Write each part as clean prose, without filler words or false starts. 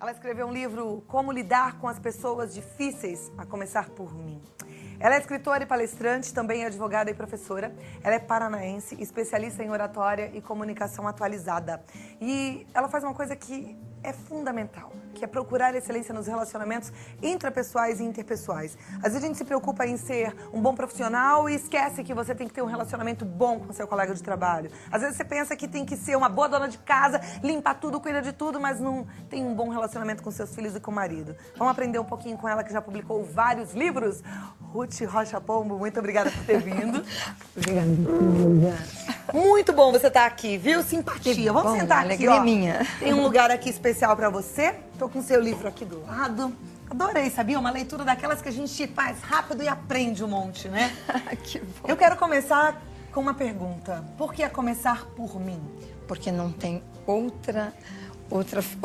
Ela escreveu um livro, Como Lidar com as Pessoas Difíceis, a começar por mim. Ela é escritora e palestrante, também é advogada e professora. Ela é paranaense, especialista em oratória e comunicação atualizada. E ela faz uma coisa que é fundamental, que é procurar excelência nos relacionamentos intrapessoais e interpessoais. Às vezes a gente se preocupa em ser um bom profissional e esquece que você tem que ter um relacionamento bom com seu colega de trabalho. Às vezes você pensa que tem que ser uma boa dona de casa, limpar tudo, cuida de tudo, mas não tem um bom relacionamento com seus filhos e com o marido. Vamos aprender um pouquinho com ela, que já publicou vários livros. Ruth Rocha Pombo, muito obrigada por ter vindo. Obrigada. Muito bom você estar aqui, viu? Simpatia. Vamos sentar aqui, ó. Minha. Tem um lugar aqui especial pra você. Tô com o seu livro aqui do lado. Adorei, sabia? Uma leitura daquelas que a gente faz rápido e aprende um monte, né? Que bom. Eu quero começar com uma pergunta. Por que a começar por mim? Porque não tem outra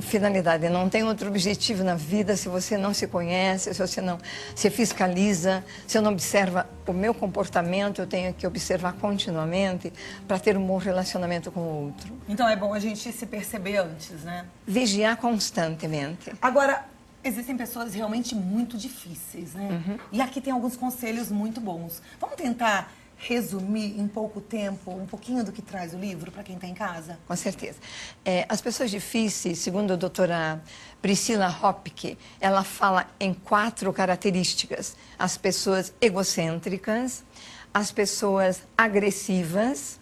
finalidade, não tem outro objetivo na vida se você não se conhece, se você não se fiscaliza, se eu não observa o meu comportamento, eu tenho que observar continuamente para ter um bom relacionamento com o outro. Então é bom a gente se perceber antes, né? Vigiar constantemente. Agora, existem pessoas realmente muito difíceis, né? E aqui tem alguns conselhos muito bons. Vamos tentar resumir em pouco tempo um pouquinho do que traz o livro para quem está em casa? Com certeza. As pessoas difíceis, segundo a doutora Priscila Hopke, ela fala em 4 características. As pessoas egocêntricas, as pessoas agressivas,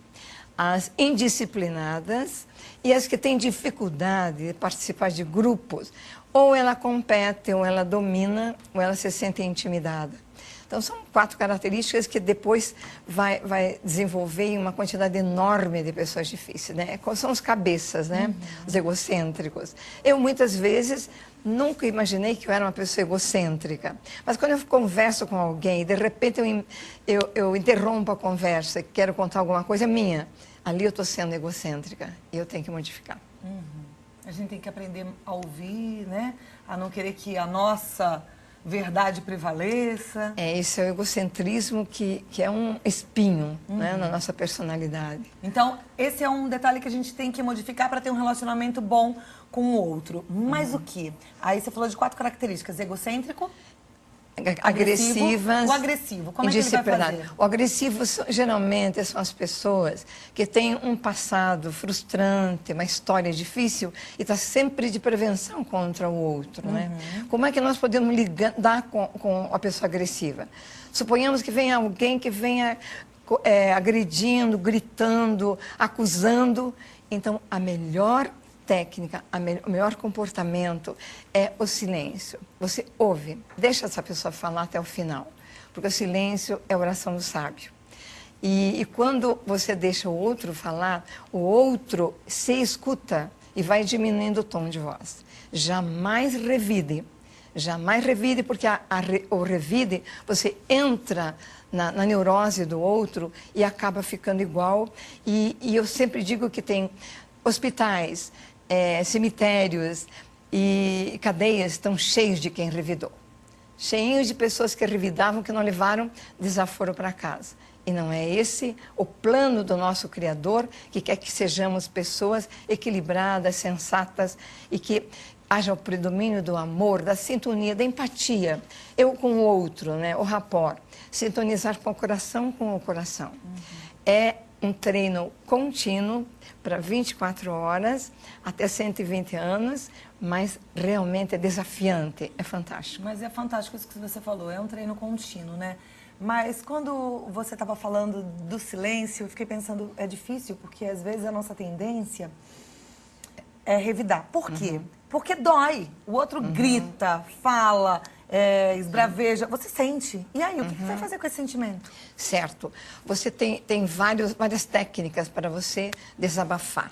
as indisciplinadas e as que têm dificuldade de participar de grupos. Ou ela compete, ou ela domina, ou ela se sente intimidada. Então, são 4 características que depois vai desenvolver em uma quantidade enorme de pessoas difíceis, né? São os cabeças, né? Os egocêntricos. Eu, muitas vezes, nunca imaginei que eu era uma pessoa egocêntrica. Mas quando eu converso com alguém e, de repente, eu interrompo a conversa e quero contar alguma coisa minha, ali eu estou sendo egocêntrica e eu tenho que modificar. A gente tem que aprender a ouvir, né? A não querer que a nossa verdade prevaleça. Esse é o egocentrismo que é um espinho, né, na nossa personalidade. Então, esse é um detalhe que a gente tem que modificar para ter um relacionamento bom com o outro. Mas o quê? Aí você falou de 4 características. Egocêntrico, agressivas, o agressivo. Como é que ele vai fazer? O agressivo, geralmente, são as pessoas que têm um passado frustrante, uma história difícil e está sempre de prevenção contra o outro, né? Como é que nós podemos lidar com a pessoa agressiva? Suponhamos que venha alguém que venha agredindo, gritando, acusando. Então, a melhor técnica, o melhor comportamento é o silêncio. Você ouve, deixa essa pessoa falar até o final, porque o silêncio é a oração do sábio. E quando você deixa o outro falar, o outro se escuta e vai diminuindo o tom de voz. Jamais revide, porque o revide, você entra na neurose do outro e acaba ficando igual. E eu sempre digo que tem hospitais, cemitérios e cadeias estão cheios de quem revidou. Cheios de pessoas que revidavam, que não levaram desaforo para casa. E não é esse o plano do nosso Criador, que quer que sejamos pessoas equilibradas, sensatas e que haja o predomínio do amor, da sintonia, da empatia. Eu com o outro, né? O rapport. Sintonizar com o coração. É um treino contínuo para 24 horas, até 120 anos, mas realmente é desafiante, é fantástico. Mas é fantástico isso que você falou, é um treino contínuo, né? Mas quando você estava falando do silêncio, eu fiquei pensando, é difícil, porque às vezes a nossa tendência é revidar. Por quê? Porque dói. O outro grita, fala, esbraveja, você sente. E aí, o que você vai fazer com esse sentimento? Certo. Você tem várias técnicas para você desabafar.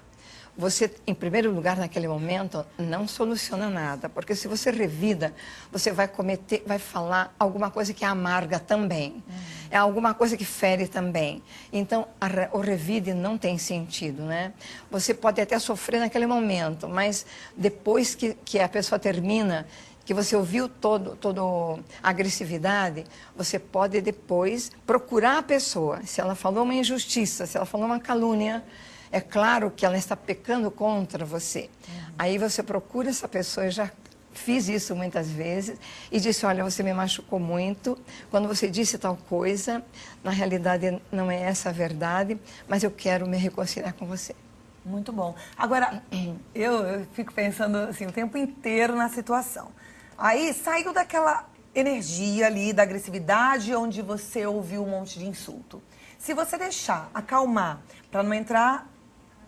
Você, em primeiro lugar, naquele momento, não soluciona nada, porque se você revida, você vai falar alguma coisa que é amarga também. É alguma coisa que fere também. Então, o revide não tem sentido, né? Você pode até sofrer naquele momento, mas depois que a pessoa termina, que você ouviu toda a agressividade, você pode depois procurar a pessoa. Se ela falou uma injustiça, se ela falou uma calúnia, é claro que ela está pecando contra você. Aí você procura essa pessoa e já fiz isso muitas vezes e disse, olha, você me machucou muito, quando você disse tal coisa, na realidade não é essa a verdade, mas eu quero me reconciliar com você. Muito bom. Agora, eu fico pensando assim, o tempo inteiro na situação. Aí saiu daquela energia ali, da agressividade, onde você ouviu um monte de insulto. Se você deixar acalmar, para não entrar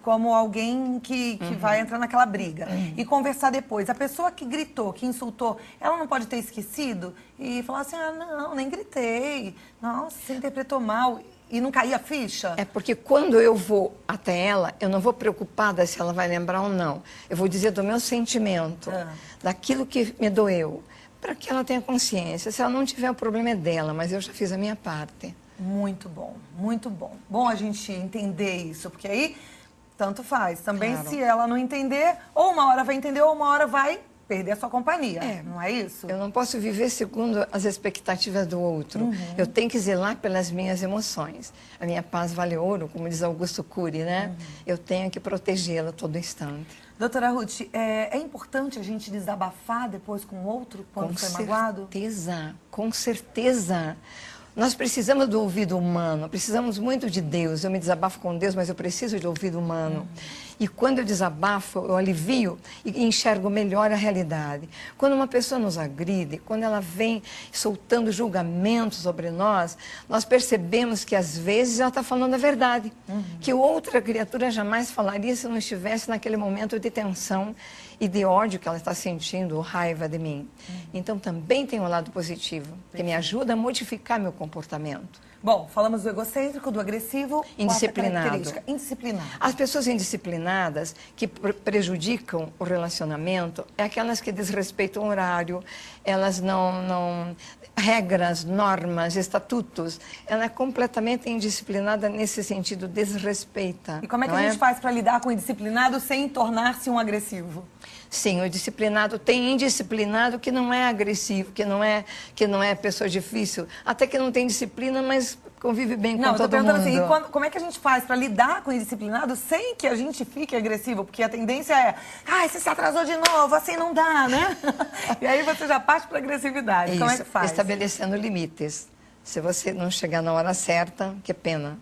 como alguém que vai entrar naquela briga e conversar depois, a pessoa que gritou, que insultou, ela não pode ter esquecido e falar assim, ah, não, nem gritei, nossa, você interpretou mal. E não caía a ficha? É porque quando eu vou até ela, eu não vou preocupada se ela vai lembrar ou não. Eu vou dizer do meu sentimento, daquilo que me doeu, para que ela tenha consciência. Se ela não tiver, o problema é dela, mas eu já fiz a minha parte. Muito bom, muito bom. Bom a gente entender isso, porque aí tanto faz. Também Claro. se ela não entender, ou uma hora vai entender, ou uma hora vai perder a sua companhia, não é isso? Eu não posso viver segundo as expectativas do outro. Eu tenho que zelar pelas minhas emoções. A minha paz vale ouro, como diz Augusto Cury, né? Eu tenho que protegê-la todo instante. Doutora Ruth, é importante a gente desabafar depois com o outro quando foi magoado? Com certeza, com certeza. Nós precisamos do ouvido humano, precisamos muito de Deus. Eu me desabafo com Deus, mas eu preciso de ouvido humano. E quando eu desabafo, eu alivio e enxergo melhor a realidade. Quando uma pessoa nos agride, quando ela vem soltando julgamentos sobre nós, nós percebemos que às vezes ela está falando a verdade. Que outra criatura jamais falaria se não estivesse naquele momento de tensão e de ódio que ela está sentindo, ou raiva de mim. Então também tem um lado positivo, que me ajuda a modificar meu comportamento. Bom, falamos do egocêntrico, do agressivo, Indisciplinado. Indisciplinado. As pessoas indisciplinadas que prejudicam o relacionamento é aquelas que desrespeitam o horário, elas não regras, normas, estatutos. Ela é completamente indisciplinada nesse sentido, desrespeita. E como é que a gente faz para lidar com o indisciplinado sem tornar-se um agressivo? Sim, o disciplinado tem indisciplinado que não é agressivo, que não é pessoa difícil, até que não tem disciplina, mas convive bem com todo mundo. Não, eu tô perguntando assim, como é que a gente faz para lidar com o indisciplinado sem que a gente fique agressivo? Porque a tendência é, você se atrasou de novo, assim não dá, né? E aí você já parte para agressividade. Isso, como é que faz? Estabelecendo limites. Se você não chegar na hora certa, que pena,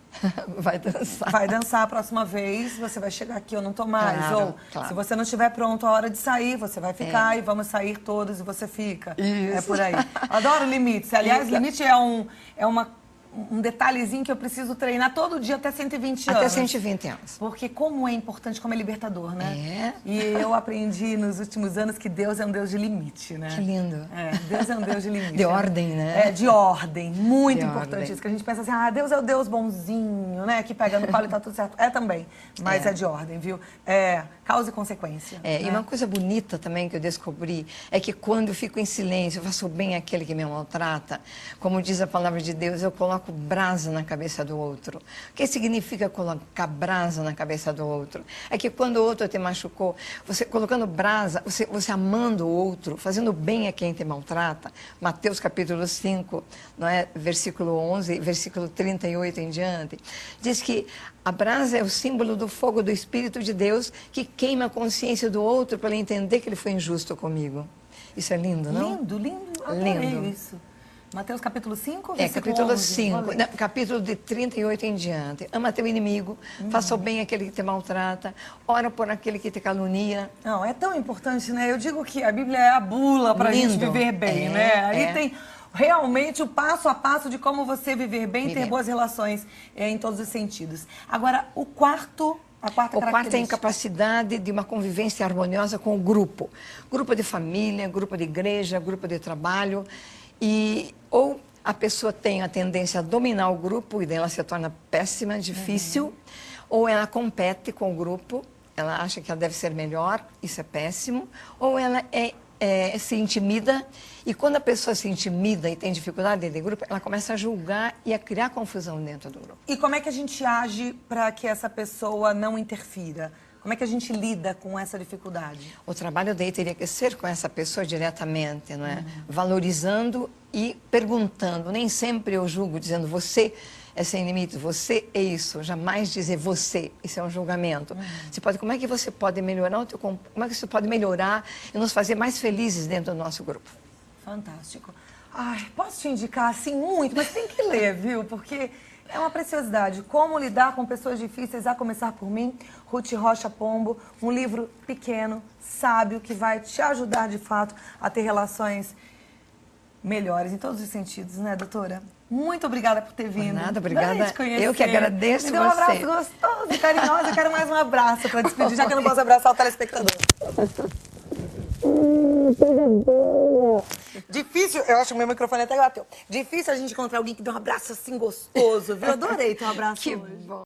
vai dançar. Vai dançar a próxima vez, você vai chegar aqui, eu não tô mais. Claro, Ou, se você não estiver pronto a hora de sair, você vai ficar e vamos sair todos e você fica. Isso. É por aí. Adoro limites. Aliás, limite é um detalhezinho que eu preciso treinar todo dia até 120 anos. Até 120 anos. Porque como é importante, como é libertador, né? É. E eu aprendi nos últimos anos que Deus é um Deus de limite, né? Que lindo. Deus é um Deus de limite. De ordem, né? De ordem. Muito De importante ordem. isso. Que a gente pensa assim, Deus é o Deus bonzinho, né? Que pega no colo e tá tudo certo. É também, mas é de ordem, viu? Causa e consequência. E uma coisa bonita também que eu descobri é que quando eu fico em silêncio, eu faço bem àquele que me maltrata, como diz a palavra de Deus, eu coloco brasa na cabeça do outro. O que significa colocar brasa na cabeça do outro? É que quando o outro te machucou, você colocando brasa, você amando o outro, fazendo bem a quem te maltrata, Mateus capítulo 5, não é? Versículo 11, versículo 38 em diante, diz que a brasa é o símbolo do fogo do Espírito de Deus que queima a consciência do outro para ele entender que ele foi injusto comigo. Isso é lindo, não? Lindo, lindo. Adorei isso. Mateus capítulo 5, versículo capítulo 11. 5, capítulo de 38 em diante. Ama teu inimigo, faça o bem àquele que te maltrata, ora por aquele que te calunia. Não, é tão importante, né? Eu digo que a Bíblia é a bula para a gente viver bem, né? Ali tem realmente o passo a passo de como você viver bem e ter boas relações em todos os sentidos. Agora, a quarta é a incapacidade de uma convivência harmoniosa com o grupo. Grupo de família, grupo de igreja, grupo de trabalho. Ou a pessoa tem a tendência a dominar o grupo e daí ela se torna péssima, difícil. Ou ela compete com o grupo, ela acha que ela deve ser melhor, isso é péssimo. Ou ela se intimida, e quando a pessoa se intimida e tem dificuldade dentro do grupo, ela começa a julgar e a criar confusão dentro do grupo. E como é que a gente age para que essa pessoa não interfira? Como é que a gente lida com essa dificuldade? O trabalho daí teria que ser com essa pessoa diretamente, não é? Valorizando e perguntando. Nem sempre eu julgo, dizendo, você é sem limites. Você é isso, jamais dizer você. Isso é um julgamento. Você pode, como é que você pode melhorar o teu, como é que você pode melhorar e nos fazer mais felizes dentro do nosso grupo? Fantástico. Ai, posso te indicar assim muito, mas tem que ler, viu? Porque é uma preciosidade. Como lidar com pessoas difíceis, a começar por mim, Ruth Rocha Pombo, um livro pequeno, sábio, que vai te ajudar de fato a ter relações melhores em todos os sentidos, né, doutora? Muito obrigada por ter vindo. Nada, obrigada. Te conhecer. Eu que agradeço Me deu um abraço gostoso, carinhoso. Eu quero mais um abraço para despedir, já que eu não posso abraçar o telespectador. Difícil, eu acho que o meu microfone até bateu. Difícil a gente encontrar alguém que dê um abraço assim gostoso, viu? Adorei ter um abraço Que hoje. bom.